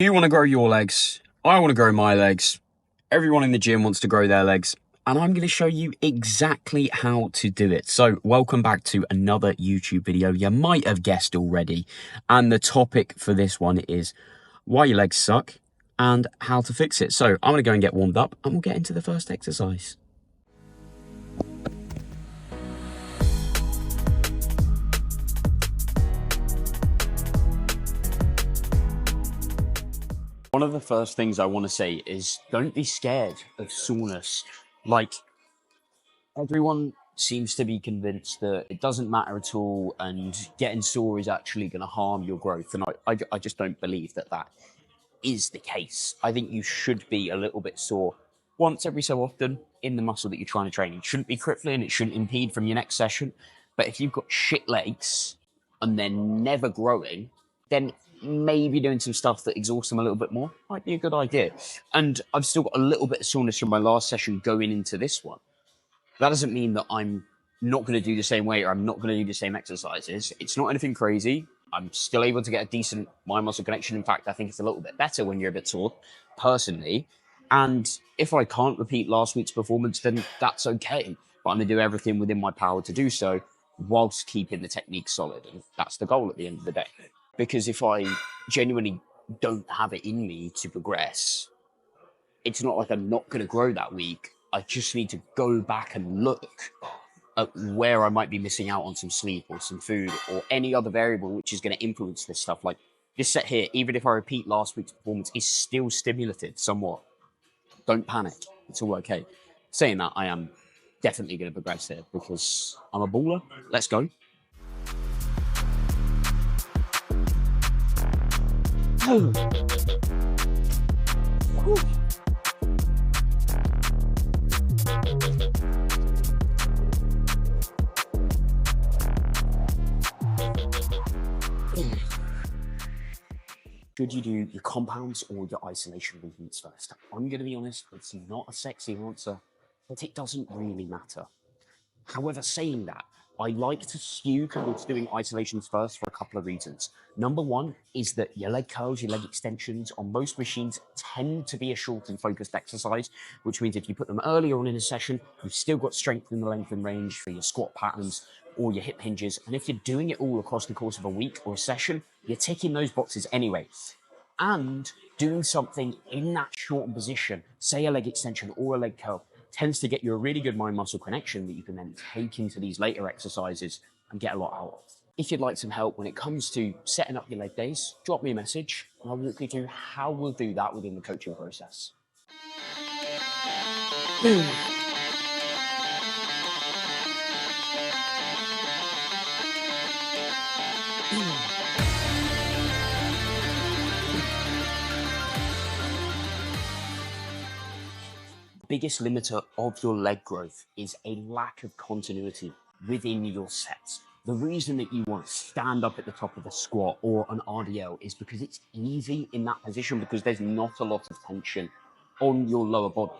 You want to grow your legs. I want to grow my legs. Everyone in the gym wants to grow their legs. And I'm going to show you exactly how to do it. So welcome back to another YouTube video. You might have guessed already. And the topic for this one is why your legs suck and how to fix it. So I'm going to go and get warmed up and we'll get into the first exercise. One of the first things I want to say is don't be scared of soreness. Like, everyone seems to be convinced that it doesn't matter at all and getting sore is actually going to harm your growth. And I just don't believe that that is the case. I think you should be a little bit sore once every so often in the muscle that you're trying to train. It shouldn't be crippling. It shouldn't impede from your next session. But if you've got shit legs and they're never growing, then maybe doing some stuff that exhausts them a little bit more might be a good idea. And I've still got a little bit of soreness from my last session going into this one. That doesn't mean that I'm not going to do the same weight or I'm not going to do the same exercises. It's not anything crazy. I'm still able to get a decent mind-muscle connection. In fact, I think it's a little bit better when you're a bit sore, personally. And if I can't repeat last week's performance, then that's okay. But I'm going to do everything within my power to do so whilst keeping the technique solid. And that's the goal at the end of the day. Because if I genuinely don't have it in me to progress, it's not like I'm not going to grow that week. I just need to go back and look at where I might be missing out on some sleep or some food or any other variable which is going to influence this stuff. Like this set here, even if I repeat last week's performance, is still stimulated somewhat. Don't panic. It's all okay. Saying that, I am definitely going to progress here because I'm a baller. Let's go. Should you do your compounds or your isolation movements first? I'm going to be honest, it's not a sexy answer, but it doesn't really matter. However, saying that, I like to skew towards doing isolations first for a couple of reasons. Number one is that your leg curls, your leg extensions on most machines tend to be a short and focused exercise, which means if you put them earlier on in a session, you've still got strength in the length and range for your squat patterns or your hip hinges. And if you're doing it all across the course of a week or a session, you're ticking those boxes anyway. And doing something in that shortened position, say a leg extension or a leg curl, tends to get you a really good mind-muscle connection that you can then take into these later exercises and get a lot out of. If you'd like some help when it comes to setting up your leg days, drop me a message and I'll walk you through how we'll do that within the coaching process. Biggest limiter of your leg growth is a lack of continuity within your sets. The reason that you want to stand up at the top of a squat or an RDL is because it's easy in that position because there's not a lot of tension on your lower body.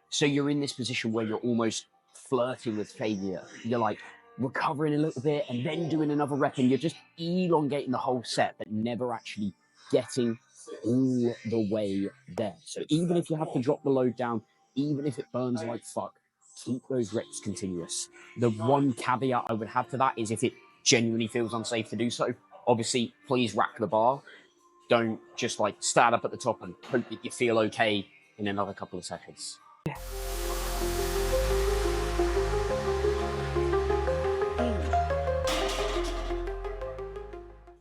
So you're in this position where you're almost flirting with failure. You're like recovering a little bit and then doing another rep and you're just elongating the whole set but never actually getting all the way there. So even if you have to drop the load down, even if it burns like fuck, keep those reps continuous. The one caveat I would have to that is if it genuinely feels unsafe to do so, obviously, please rack the bar. Don't just like stand up at the top and hope that you feel okay in another couple of seconds.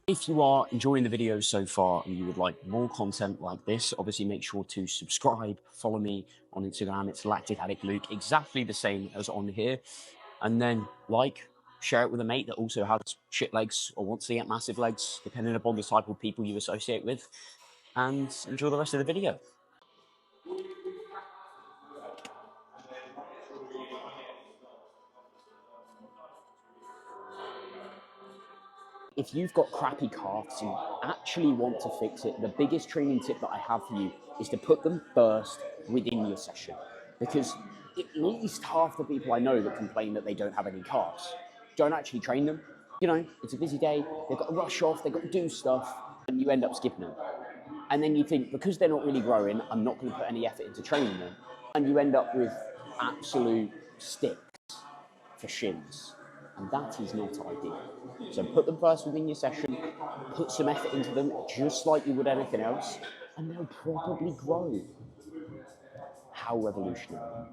If you are enjoying the video so far and you would like more content like this, obviously make sure to subscribe, follow me on Instagram. It's Lactic Addict Luke, exactly the same as on here. And then share it with a mate that also has shit legs or wants to get massive legs, depending upon the type of people you associate with. And enjoy the rest of the video. If you've got crappy calves and actually want to fix it, the biggest training tip that I have for you is to put them first within your session. Because at least half the people I know that complain that they don't have any calves don't actually train them. You know, it's a busy day, they've got to rush off, they've got to do stuff, and you end up skipping them. And then you think, because they're not really growing, I'm not going to put any effort into training them. And you end up with absolute sticks for shins. And that is not ideal. So put them first within your session, put some effort into them, just like you would anything else, and they'll probably grow. How revolutionary.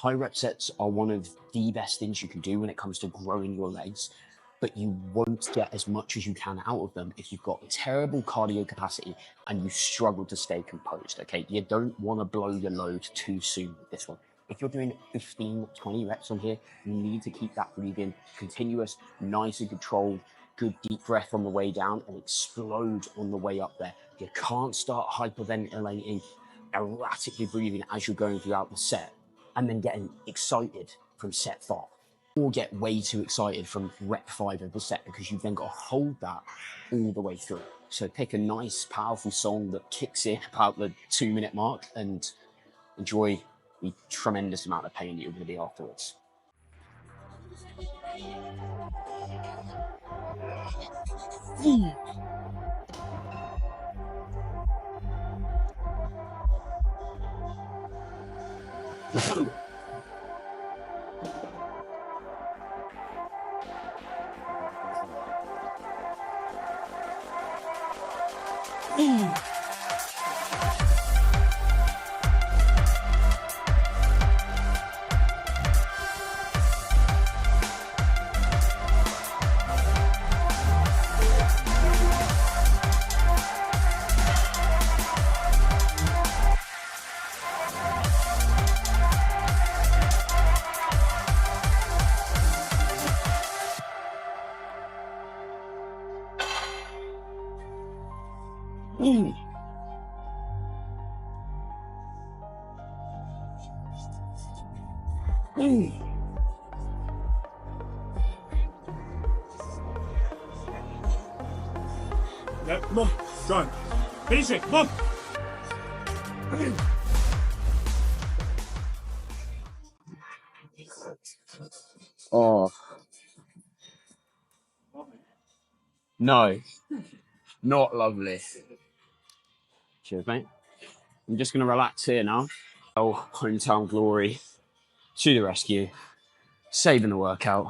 High rep sets are one of the best things you can do when it comes to growing your legs, but you won't get as much as you can out of them if you've got terrible cardio capacity and you struggle to stay composed, okay? You don't want to blow your load too soon with this one. If you're doing 15, 20 reps on here, you need to keep that breathing continuous, nice and controlled, good deep breath on the way down and explode on the way up there. You can't start hyperventilating, erratically breathing as you're going throughout the set, and then getting excited from set 5, or get way too excited from rep 5 of the set, because you've then got to hold that all the way through. So pick a nice, powerful song that kicks in about the 2-minute mark and enjoy the tremendous amount of pain you're going to be afterwards. Yeah, come on, John. Finish it, come on. Oh. No, not lovely. Cheers, mate. I'm just going to relax here now. Oh, hometown glory to the rescue, saving the workout,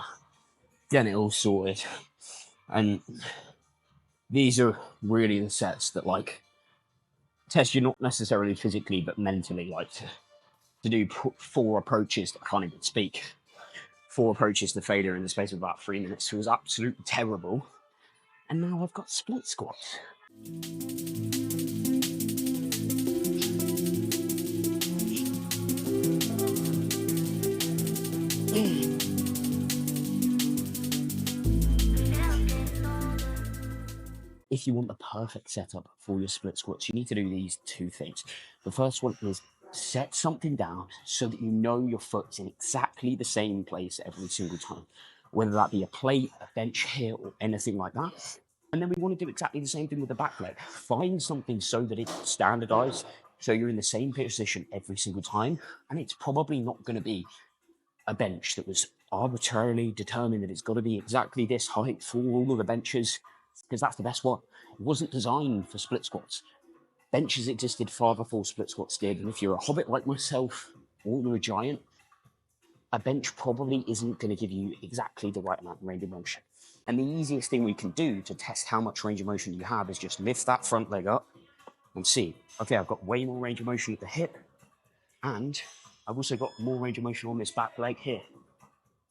getting it all sorted. And these are really the sets that, like, test you not necessarily physically, but mentally. Like, to do 4 approaches, I can't even speak, 4 approaches to failure in the space of about 3 minutes. It was absolutely terrible. And now I've got split squats. If you want the perfect setup for your split squats, you need to do these 2 things. The first one is set something down so that you know your foot's in exactly the same place every single time, whether that be a plate, a bench here, or anything like that. And then we want to do exactly the same thing with the back leg. Find something so that it's standardized, so you're in the same position every single time. And it's probably not going to be a bench that was arbitrarily determined that it's got to be exactly this height for all of the benches, because that's the best one. It wasn't designed for split squats. Benches existed far before split squats did. And if you're a hobbit like myself, or you're a giant, a bench probably isn't going to give you exactly the right amount of range of motion. And the easiest thing we can do to test how much range of motion you have is just lift that front leg up and see, okay, I've got way more range of motion at the hip, and I've also got more range of motion on this back leg here.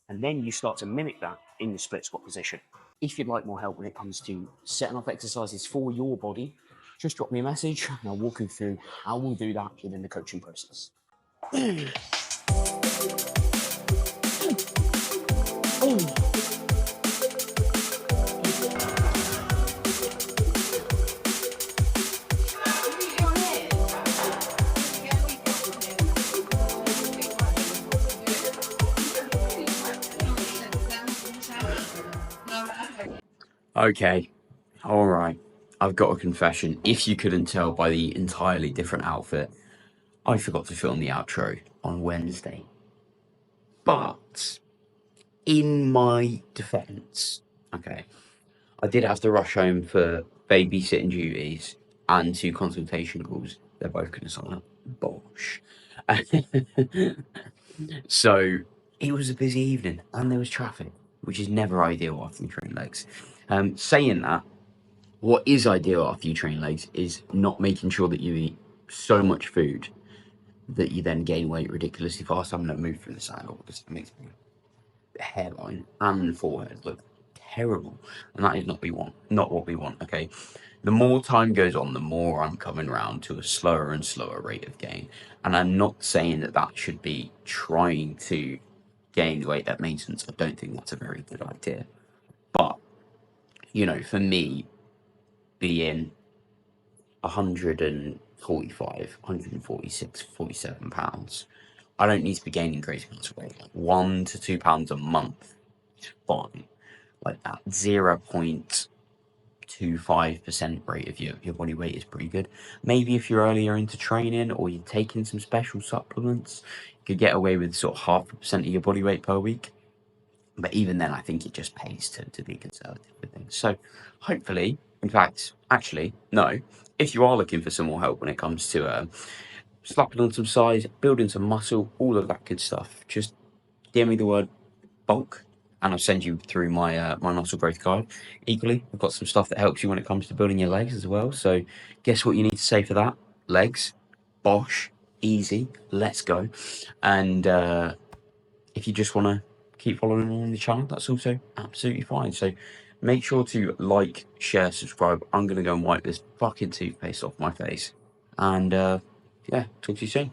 And then you start to mimic that in the split squat position. If you'd like more help when it comes to setting up exercises for your body, just drop me a message and I'll walk you through how we'll do that within the coaching process. Okay, all right. I've got a confession. If you couldn't tell by the entirely different outfit, I forgot to film the outro on Wednesday. But in my defense, okay, I did have to rush home for babysitting duties and 2 consultation calls. They're both going to sign up. Bosh. So it was a busy evening and there was traffic, which is never ideal after you train legs. Saying that, what is ideal after you train legs is not making sure that you eat so much food that you then gain weight ridiculously fast. I'm going to move through this angle because it makes my hairline and forehead look terrible, and that is not what we want. Okay, the more time goes on, the more I'm coming around to a slower and slower rate of gain, and I'm not saying that that should be trying to gain weight at maintenance. I don't think that's a very good idea, but for me, being 145, 146, 47 pounds, I don't need to be gaining crazy amounts of weight. Like 1 to 2 pounds a month is fine. Like that 0.25% rate of your body weight is pretty good. Maybe if you're earlier into training or you're taking some special supplements, you could get away with sort of 0.5% of your body weight per week. But even then, I think it just pays to be conservative with things. So hopefully, in fact, actually, no, if you are looking for some more help when it comes to slapping on some size, building some muscle, all of that good stuff, just DM me the word bulk and I'll send you through my my muscle growth guide. Equally, I've got some stuff that helps you when it comes to building your legs as well. So guess what you need to say for that? Legs, bosh, easy, let's go. And if you just want to keep following along the channel, that's also absolutely fine. So make sure to like, share, subscribe. I'm going to go and wipe this fucking toothpaste off my face. And yeah, talk to you soon.